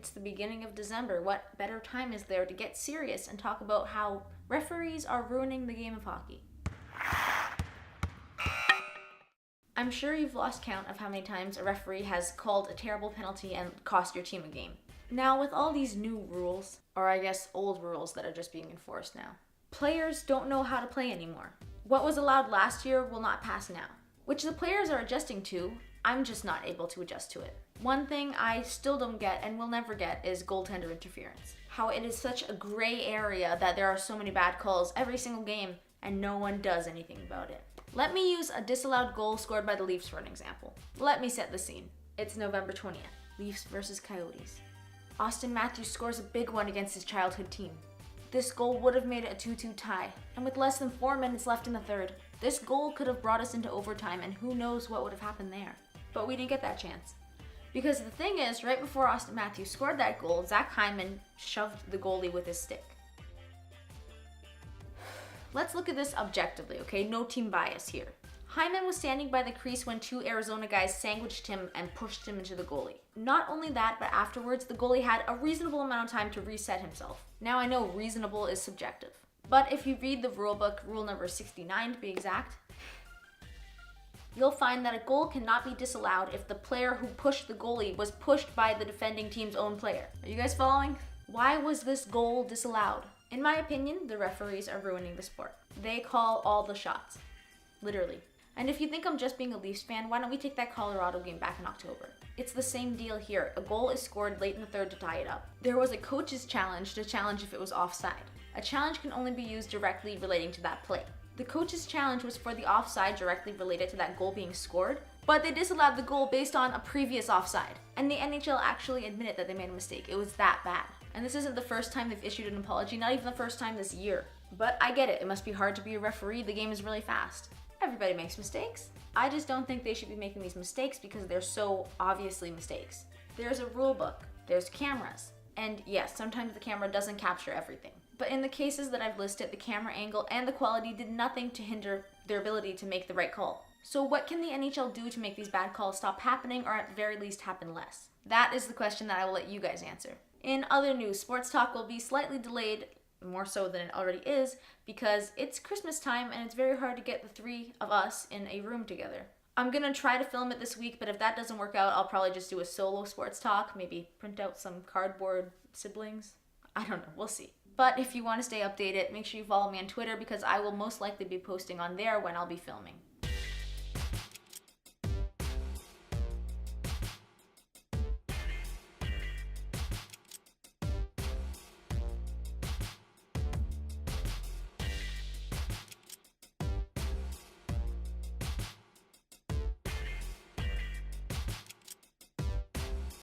It's the beginning of December. What better time is there to get serious and talk about how referees are ruining the game of hockey? I'm sure you've lost count of how many times a referee has called a terrible penalty and cost your team a game. Now, with all these new rules, or I guess old rules that are just being enforced now, players don't know how to play anymore. What was allowed last year will not pass now, which the players are adjusting to. I'm just not able to adjust to it. One thing I still don't get and will never get is goaltender interference. How it is such a gray area that there are so many bad calls every single game and no one does anything about it. Let me use a disallowed goal scored by the Leafs for an example. Let me set the scene. It's November 20th, Leafs versus Coyotes. Austin Matthews scores a big one against his childhood team. This goal would have made it a 2-2 tie, and with less than 4 minutes left in the third, this goal could have brought us into overtime and who knows what would have happened there. But we didn't get that chance. Because the thing is, right before Austin Matthews scored that goal, Zach Hyman shoved the goalie with his stick. Let's look at this objectively, okay? No team bias here. Hyman was standing by the crease when 2 Arizona guys sandwiched him and pushed him into the goalie. Not only that, but afterwards, the goalie had a reasonable amount of time to reset himself. Now I know reasonable is subjective, but if you read the rulebook, rule number 69 to be exact, you'll find that a goal cannot be disallowed if the player who pushed the goalie was pushed by the defending team's own player. Are you guys following? Why was this goal disallowed? In my opinion, the referees are ruining the sport. They call all the shots. Literally. And if you think I'm just being a Leafs fan, why don't we take that Colorado game back in October? It's the same deal here. A goal is scored late in the third to tie it up. There was a coach's challenge to challenge if it was offside. A challenge can only be used directly relating to that play. The coach's challenge was for the offside directly related to that goal being scored, but they disallowed the goal based on a previous offside. And the NHL actually admitted that they made a mistake. It was that bad. And this isn't the first time they've issued an apology, not even the first time this year. But I get it. It must be hard to be a referee. The game is really fast. Everybody makes mistakes. I just don't think they should be making these mistakes because they're so obviously mistakes. There's a rule book. There's cameras. And yes, sometimes the camera doesn't capture everything. But in the cases that I've listed, the camera angle and the quality did nothing to hinder their ability to make the right call. So what can the NHL do to make these bad calls stop happening or at the very least happen less? That is the question that I will let you guys answer. In other news, Sports Talk will be slightly delayed, more so than it already is, because it's Christmas time and it's very hard to get the 3 of us in a room together. I'm gonna try to film it this week, but if that doesn't work out, I'll probably just do a solo Sports Talk, maybe print out some cardboard siblings. I don't know, we'll see. But if you want to stay updated, make sure you follow me on Twitter because I will most likely be posting on there when I'll be filming.